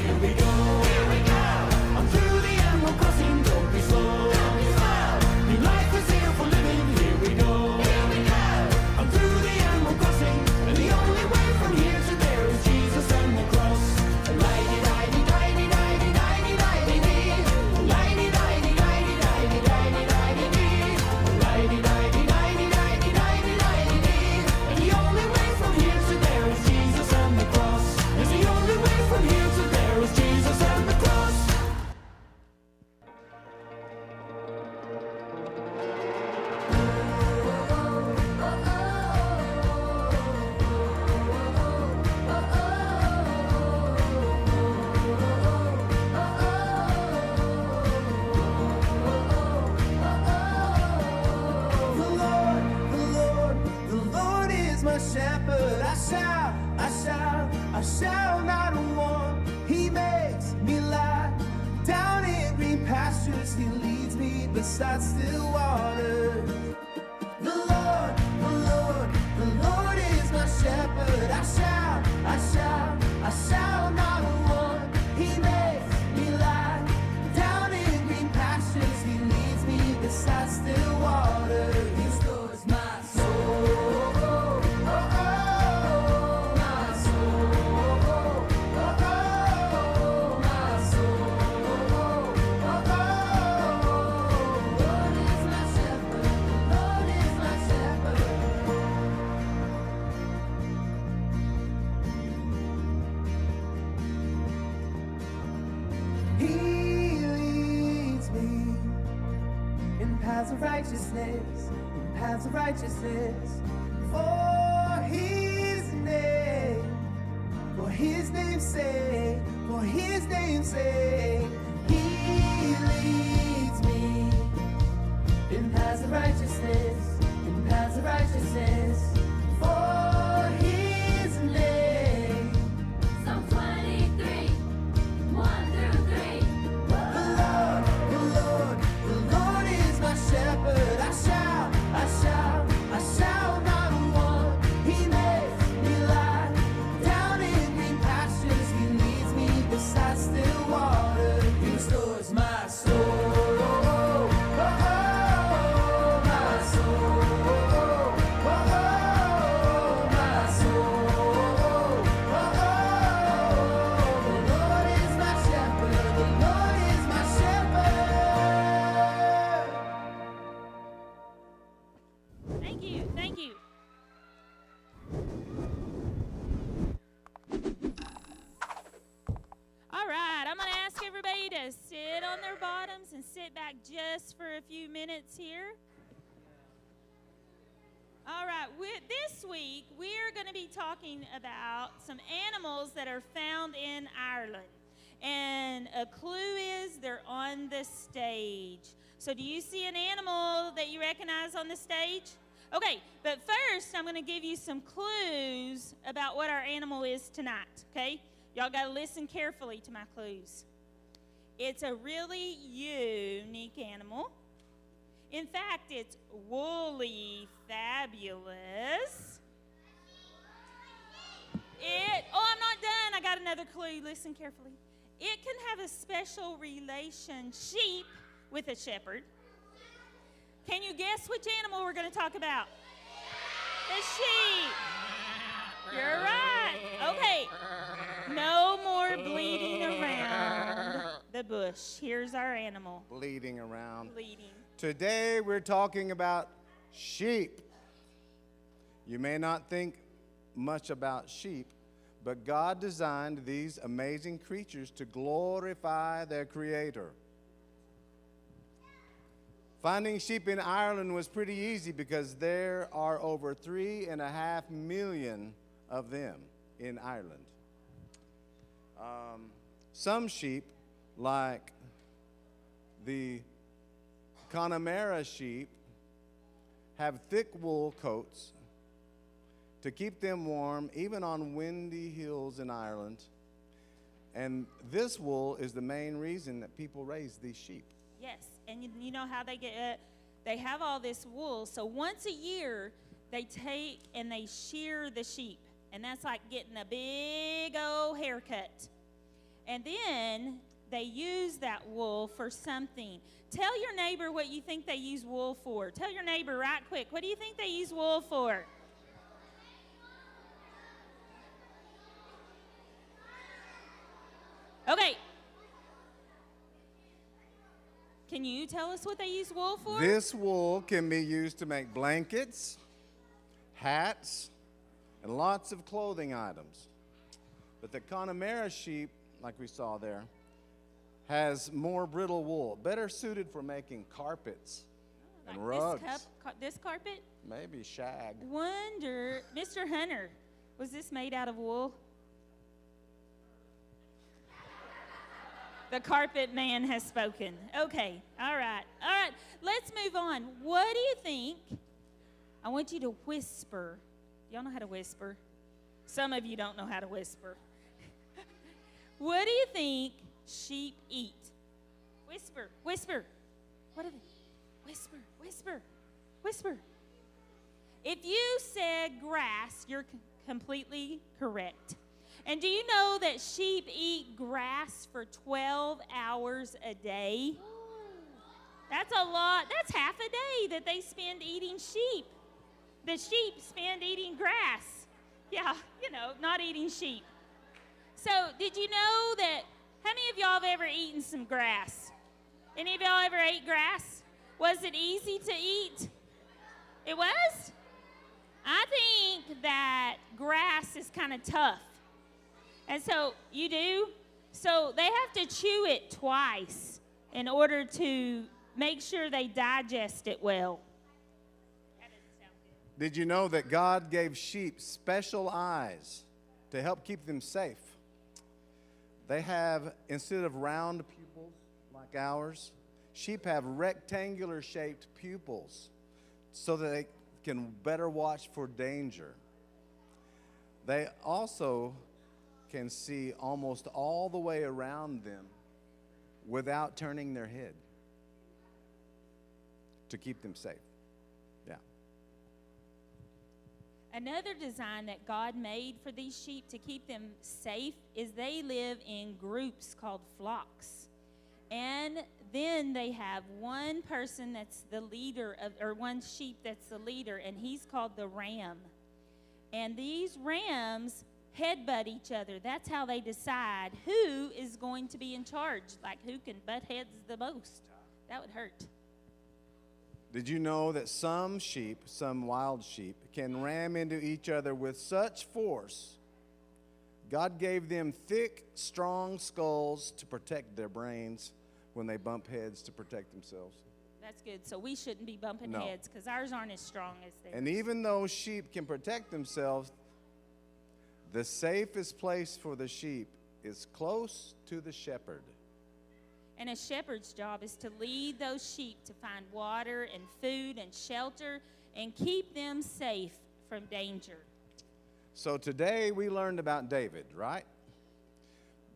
Here we go. Here we go. I'm through the Emerald Crossing. Don't be slow. Don't be slow. New life is here for living. Here we go. Here we go. I'm through the Emerald Crossing, and the only way from here to there is Jesus and the cross. I shall not want. He makes me lie down in green pastures. He leads me beside still waters. The Lord, the Lord, the Lord is my shepherd. I shall not want. He makes me lie down in green pastures. He leads me beside still waters. He restores my soul. Righteousness, paths of righteousness, for his name's sake, for his name's sake, he leads me in paths of righteousness, in paths of righteousness, for his name. Psalm 23, 1 through 3. Shepherd, I shall not want. He makes me lie down in green pastures. He leads me beside still water. He restores my soul. My soul. My soul. The Lord is my shepherd. The Lord is my shepherd. Thank you. All right, I'm going to ask everybody to sit on their bottoms and sit back just for a few minutes here. All right, this week we're going to be talking about some animals that are found in Ireland. And a clue is they're on the stage. So do you see an animal that you recognize on the stage? Okay, but first I'm going to give you some clues about what our animal is tonight, okay? Y'all got to listen carefully to my clues. It's a really unique animal. In fact, it's woolly fabulous. I'm not done. I got another clue. Listen carefully. It can have a special relationship with a shepherd. Can you guess which animal we're going to talk about? The sheep. You're right. Okay. No more bleeding around the bush. Here's our animal. Bleeding around. Bleeding. Today we're talking about sheep. You may not think much about sheep, but God designed these amazing creatures to glorify their Creator. Finding sheep in Ireland was pretty easy because there are over 3.5 million of them in Ireland. Some sheep, like the Connemara sheep, have thick wool coats to keep them warm even on windy hills in Ireland. And this wool is the main reason that people raise these sheep. Yes, and you know how they get they have all this wool, so once a year they take and they shear the sheep, and that's like getting a big old haircut. And then they use that wool for something. Tell your neighbor what you think they use wool for. Tell your neighbor right quick. What do you think they use wool for? Okay. Can you tell us what they use wool for? This wool can be used to make blankets, hats, and lots of clothing items. But the Connemara sheep, like we saw there, has more brittle wool, better suited for making carpets and Like rugs. This carpet? Maybe shag. Wonder, Mr. Hunter, was this made out of wool? The carpet man has spoken. Okay, all right. Let's move on. What do you think? I want you to whisper. Y'all know how to whisper? Some of you don't know how to whisper. What do you think sheep eat? Whisper, whisper. What are they? Whisper, whisper, whisper. If you said grass, you're completely correct. And do you know that sheep eat grass for 12 hours a day? That's a lot. That's half a day that they spend eating sheep. The sheep spend eating grass. Yeah, not eating sheep. So did you know that, how many of y'all have ever eaten some grass? Any of y'all ever ate grass? Was it easy to eat? It was? I think that grass is kind of tough. And so you do? So they have to chew it twice in order to make sure they digest it well. That doesn't sound good. Did you know that God gave sheep special eyes to help keep them safe? They have, instead of round pupils like ours, sheep have rectangular shaped pupils so that they can better watch for danger. They also can see almost all the way around them without turning their head to keep them safe. Yeah. Another design that God made for these sheep to keep them safe is they live in groups called flocks. And then they have one person that's the leader or one sheep that's the leader, and he's called the ram. And these rams headbutt each other. That's how they decide who is going to be in charge, like who can butt heads the most. That would hurt. Did you know that some sheep, some wild sheep, can ram into each other with such force? God gave them thick, strong skulls to protect their brains when they bump heads to protect themselves. That's good. So we shouldn't be bumping No. heads because ours aren't as strong as theirs. And even though sheep can protect themselves, the safest place for the sheep is close to the shepherd. And a shepherd's job is to lead those sheep to find water and food and shelter and keep them safe from danger. So today we learned about David, right?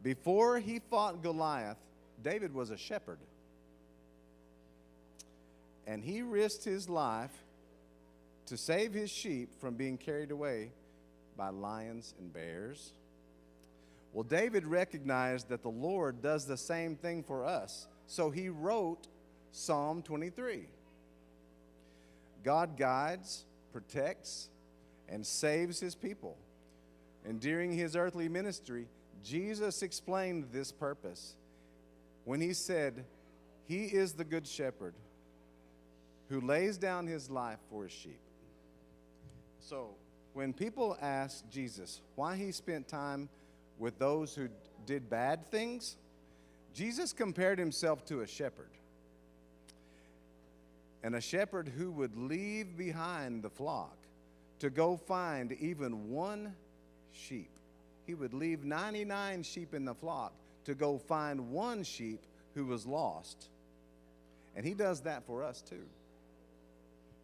Before he fought Goliath, David was a shepherd. And he risked his life to save his sheep from being carried away by lions and bears. Well, David recognized that the Lord does the same thing for us. So he wrote Psalm 23. God guides, protects, and saves his people. And during his earthly ministry, Jesus explained this purpose when he said, "He is the good shepherd who lays down his life for his sheep." So when people ask Jesus why he spent time with those who did bad things, Jesus compared himself to a shepherd. And a shepherd who would leave behind the flock to go find even one sheep. He would leave 99 sheep in the flock to go find one sheep who was lost. And he does that for us too.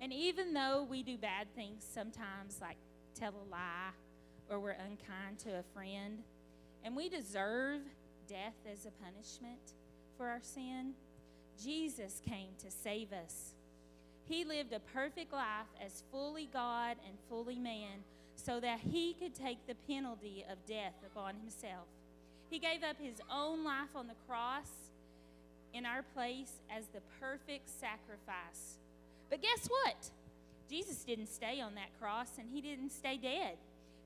And even though we do bad things sometimes, like tell a lie or we're unkind to a friend, and we deserve death as a punishment for our sin, Jesus came to save us. He lived a perfect life as fully God and fully man so that he could take the penalty of death upon himself. He gave up his own life on the cross in our place as the perfect sacrifice. But guess what? Jesus didn't stay on that cross, and he didn't stay dead.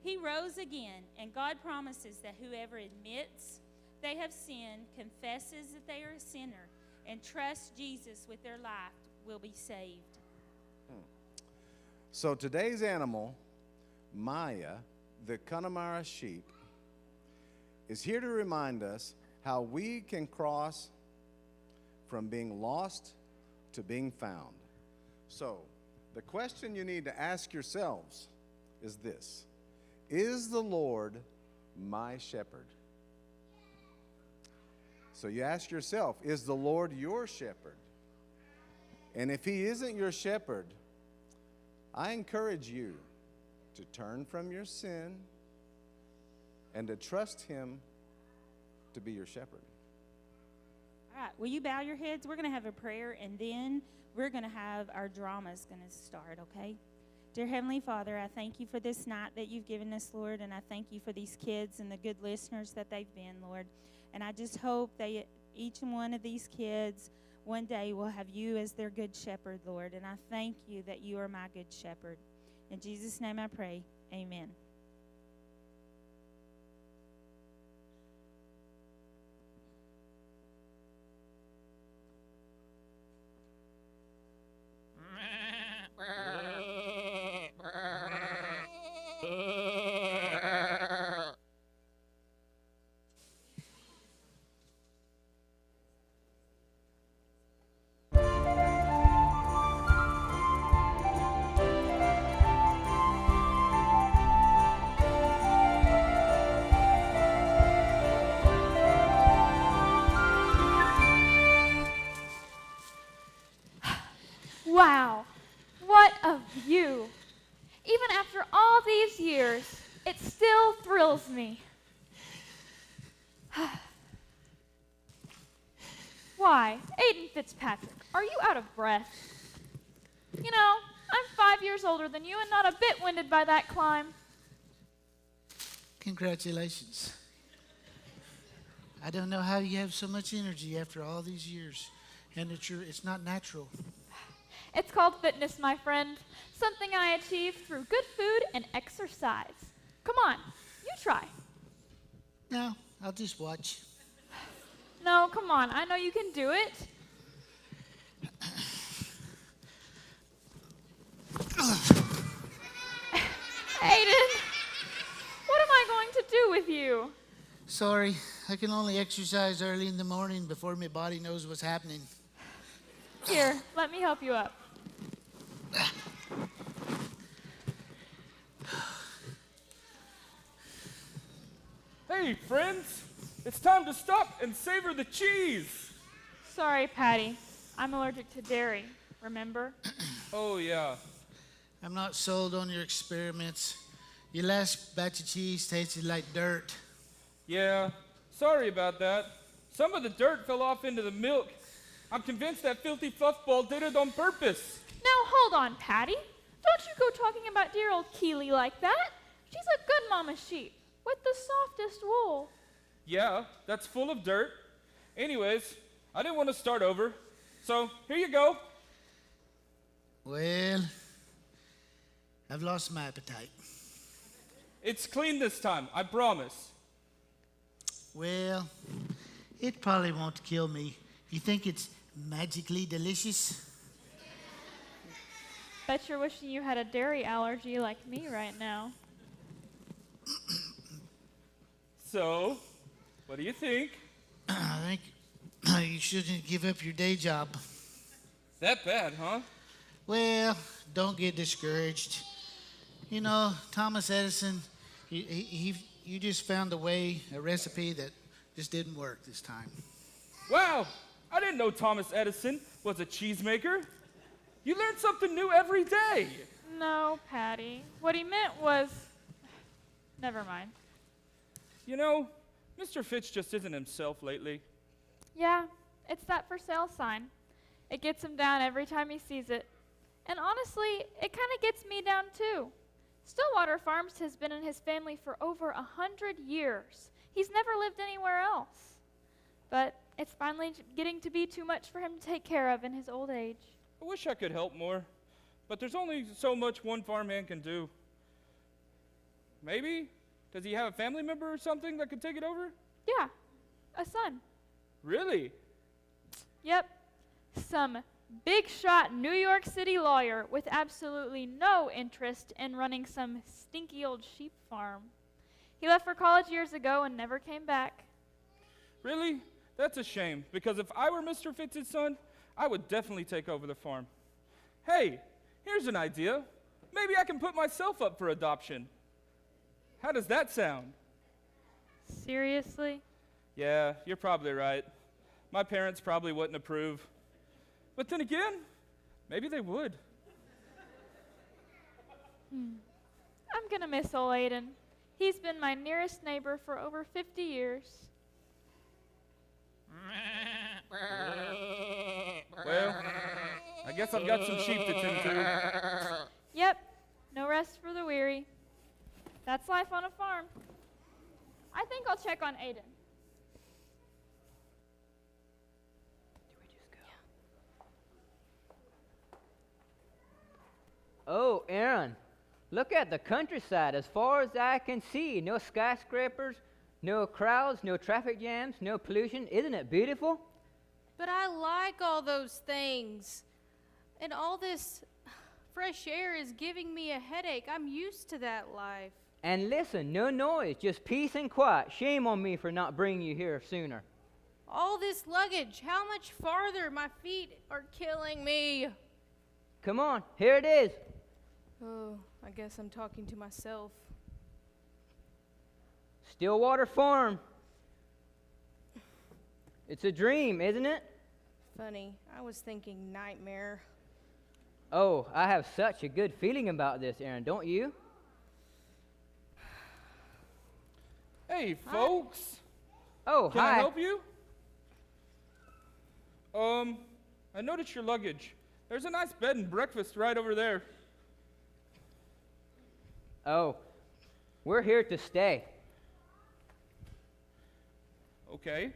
He rose again, and God promises that whoever admits they have sinned, confesses that they are a sinner, and trusts Jesus with their life will be saved. So today's animal, Maya, the Connemara sheep, is here to remind us how we can cross from being lost to being found. So the question you need to ask yourselves is this: is the Lord my shepherd? So you ask yourself, is the Lord your shepherd? And if he isn't your shepherd, I encourage you to turn from your sin and to trust him to be your shepherd. All right, will you bow your heads? We're going to have a prayer, and then we're going to have our drama's going to start, okay? Dear Heavenly Father, I thank you for this night that you've given us, Lord, and I thank you for these kids and the good listeners that they've been, Lord. And I just hope that each one of these kids one day will have you as their good shepherd, Lord. And I thank you that you are my good shepherd. In Jesus' name I pray, amen. Wow, what a view. Even after all these years, it still thrills me. Why, Aiden Fitzpatrick, are you out of breath? You know, I'm 5 years older than you and not a bit winded by that climb. Congratulations. I don't know how you have so much energy after all these years, and it's not natural. It's called fitness, my friend. Something I achieve through good food and exercise. Come on, you try. No, I'll just watch. No, come on, I know you can do it. Aiden, what am I going to do with you? Sorry, I can only exercise early in the morning before my body knows what's happening. Here, let me help you up. Hey, friends! It's time to stop and savor the cheese! Sorry, Patty. I'm allergic to dairy, remember? Oh, yeah. I'm not sold on your experiments. Your last batch of cheese tasted like dirt. Yeah, sorry about that. Some of the dirt fell off into the milk. I'm convinced that filthy fluffball did it on purpose. Now, hold on, Patty. Don't you go talking about dear old Keely like that. She's a good mama sheep with the softest wool. Yeah, that's full of dirt. Anyways, I didn't want to start over, so here you go. Well, I've lost my appetite. It's clean this time, I promise. Well, it probably won't kill me. You think it's magically delicious? Bet you're wishing you had a dairy allergy like me right now. So, what do you think? I think you shouldn't give up your day job. That bad, huh? Well, don't get discouraged. You know, Thomas Edison, you just found a recipe that just didn't work this time. Wow, I didn't know Thomas Edison was a cheesemaker. You learn something new every day. No, Patty. What he meant was... Never mind. You know, Mr. Fitch just isn't himself lately. Yeah, it's that for sale sign. It gets him down every time he sees it. And honestly, it kind of gets me down too. Stillwater Farms has been in his family for over 100 years. He's never lived anywhere else. But it's finally getting to be too much for him to take care of in his old age. I wish I could help more, but there's only so much one farmhand can do. Maybe? Does he have a family member or something that could take it over? Yeah, a son. Really? Yep, some big shot New York City lawyer with absolutely no interest in running some stinky old sheep farm. He left for college years ago and never came back. Really? That's a shame, because if I were Mr. Fitz's son, I would definitely take over the farm. Hey, here's an idea. Maybe I can put myself up for adoption. How does that sound? Seriously? Yeah, you're probably right. My parents probably wouldn't approve. But then again, maybe they would. I'm gonna miss old Aiden. He's been my nearest neighbor for over 50 years. Well, I guess I've got some sheep to tend to. Yep, no rest for the weary. That's life on a farm. I think I'll check on Aiden. Oh, Aaron, look at the countryside as far as I can see. No skyscrapers, no crowds, no traffic jams, no pollution. Isn't it beautiful? But I like all those things. And all this fresh air is giving me a headache. I'm used to that life. And listen, no noise, just peace and quiet. Shame on me for not bringing you here sooner. All this luggage, how much farther? My feet are killing me. Come on, here it is. Oh, I guess I'm talking to myself. Stillwater Farm. It's a dream, isn't it? Funny, I was thinking nightmare. Oh, I have such a good feeling about this, Aaron, don't you? Hey, folks. Oh, Can hi. I help you? I noticed your luggage. There's a nice bed and breakfast right over there. Oh, we're here to stay. Okay.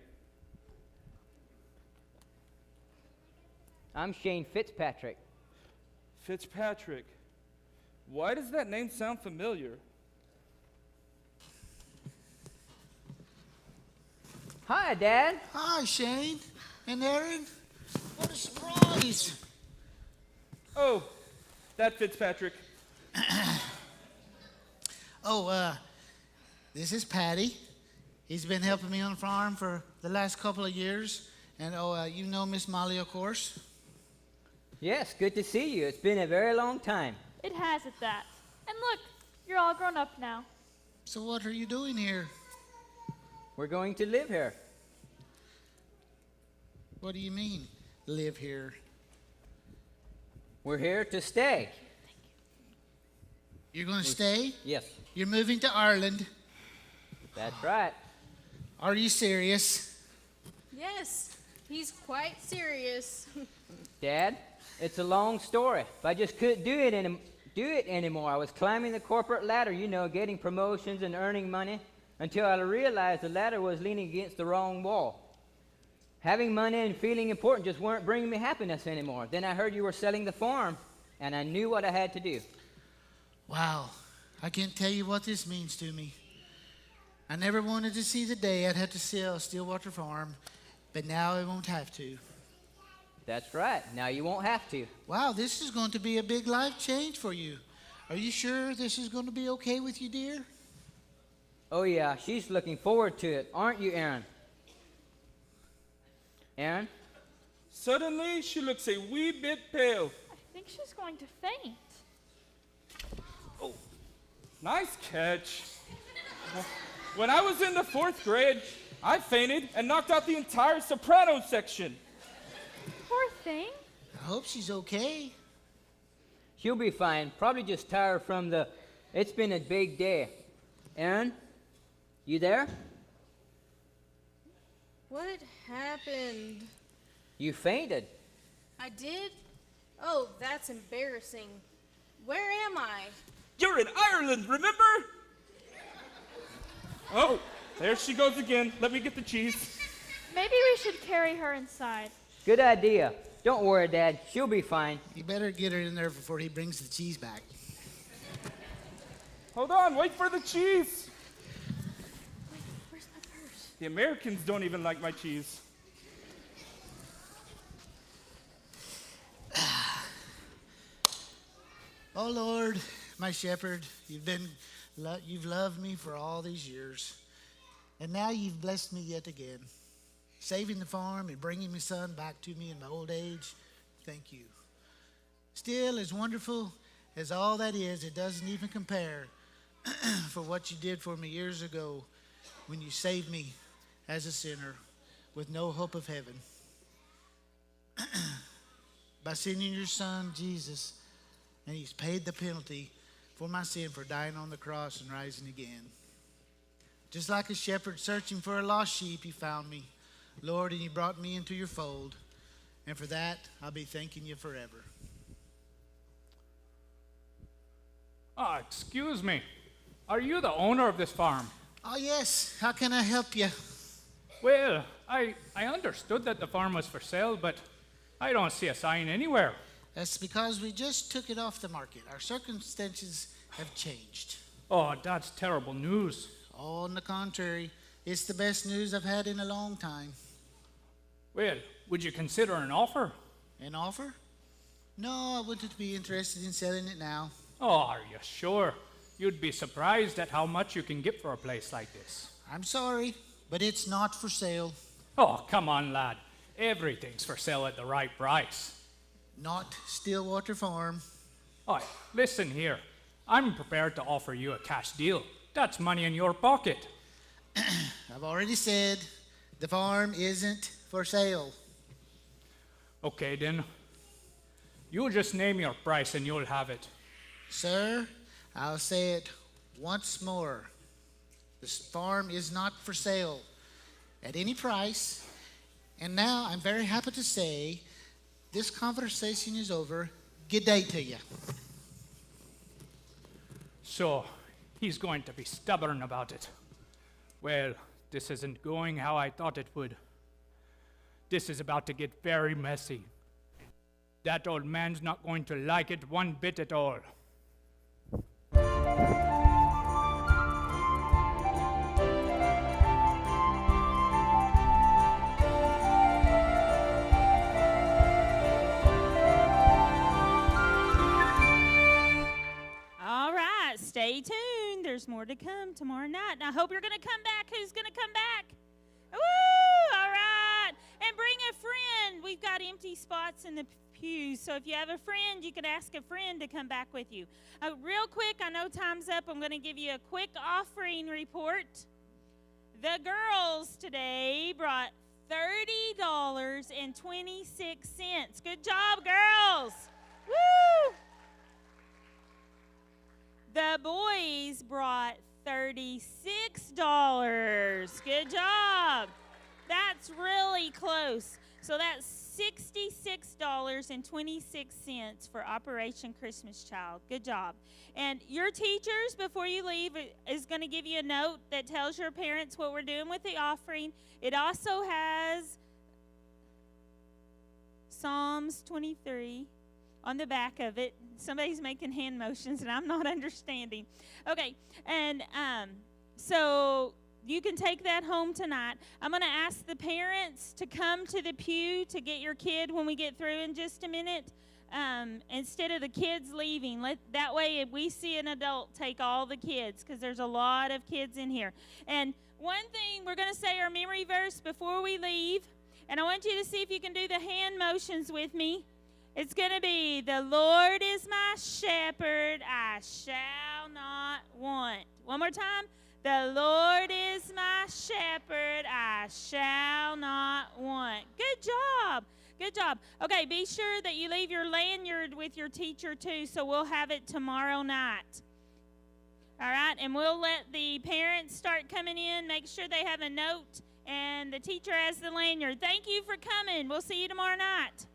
I'm Shane Fitzpatrick. Fitzpatrick. Why does that name sound familiar? Hi, Dad. Hi, Shane and Aaron. What a surprise. Oh, that Fitzpatrick. This is Patty. He's been helping me on the farm for the last couple of years. And, you know Miss Molly, of course. Yes, good to see you. It's been a very long time. It has at that. And look, you're all grown up now. So what are you doing here? We're going to live here. What do you mean, live here? We're here to stay. You're going to stay? Yes, You're moving to Ireland. that's right. Are you serious? Yes, he's quite serious. Dad, it's a long story, but I just couldn't do it anymore. I was climbing the corporate ladder, getting promotions and earning money, until I realized the ladder was leaning against the wrong wall. Having money and feeling important just weren't bringing me happiness anymore. Then I heard you were selling the farm, and I knew what I had to do. Wow, I can't tell you what this means to me. I never wanted to see the day I'd have to sell Stillwater Farm, but now I won't have to. That's right. Now you won't have to. Wow, this is going to be a big life change for you. Are you sure this is going to be okay with you, dear? Oh, yeah, she's looking forward to it, aren't you, Aaron? Aaron? Suddenly, she looks a wee bit pale. I think she's going to faint. Oh, nice catch. When I was in the 4th grade, I fainted and knocked out the entire soprano section. Poor thing. I hope she's okay. She'll be fine. Probably just tired from it's been a big day. Aaron? You there? What happened? You fainted. I did? Oh, that's embarrassing. Where am I? You're in Ireland, remember? Oh, There she goes again. Let me get the cheese. Maybe we should carry her inside. Good idea. Don't worry, Dad. She'll be fine. You better get her in there before he brings the cheese back. Hold on, wait for the cheese. Where's my purse? The Americans don't even like my cheese. Oh Lord, my shepherd, you've loved me for all these years, and now you've blessed me yet again, saving the farm and bringing my son back to me in my old age. Thank you. Still, as wonderful as all that is, it doesn't even compare for what you did for me years ago when you saved me as a sinner with no hope of heaven. By sending your son, Jesus, and he's paid the penalty for my sin for dying on the cross and rising again. Just like a shepherd searching for a lost sheep, you found me, Lord, and you brought me into your fold. And for that, I'll be thanking you forever. Excuse me. Are you the owner of this farm? Oh, yes. How can I help you? Well, I understood that the farm was for sale, but I don't see a sign anywhere. That's because we just took it off the market. Our circumstances have changed. Oh, that's terrible news. On the contrary, it's the best news I've had in a long time. Well, would you consider an offer? An offer? No, I wouldn't be interested in selling it now. Oh, are you sure? You'd be surprised at how much you can get for a place like this. I'm sorry, but it's not for sale. Oh, come on, lad. Everything's for sale at the right price. Not Stillwater Farm. Oh, listen here. I'm prepared to offer you a cash deal. That's money in your pocket. I've already said the farm isn't for sale. Okay, then. You just name your price and you'll have it. Sir, I'll say it once more. This farm is not for sale at any price. And now I'm very happy to say this conversation is over. Good day to you. So, he's going to be stubborn about it. Well, this isn't going how I thought it would. This is about to get very messy. That old man's not going to like it one bit at all. All right, stay tuned. There's more to come tomorrow night. And I hope you're going to come back. Who's going to come back? Woo! All right. And bring a friend. We've got empty spots in the pews. So if you have a friend, you can ask a friend to come back with you. Real quick, I know time's up. I'm going to give you a quick offering report. The girls today brought $30.26. Good job, girls. Woo! The boys brought $36. Good job. That's really close. So that's $66.26 for Operation Christmas Child. Good job. And your teachers, before you leave, is going to give you a note that tells your parents what we're doing with the offering. It also has Psalms 23 on the back of it. Somebody's making hand motions, and I'm not understanding. Okay, and so you can take that home tonight. I'm going to ask the parents to come to the pew to get your kid when we get through in just a minute. Instead of the kids leaving, that way if we see an adult, take all the kids, because there's a lot of kids in here. And one thing, we're going to say our memory verse before we leave, and I want you to see if you can do the hand motions with me. It's going to be, the Lord is my shepherd, I shall not want. One more time. The Lord is my shepherd, I shall not want. Good job. Good job. Okay, be sure that you leave your lanyard with your teacher too, so we'll have it tomorrow night. All right, and we'll let the parents start coming in, make sure they have a note, and the teacher has the lanyard. Thank you for coming. We'll see you tomorrow night.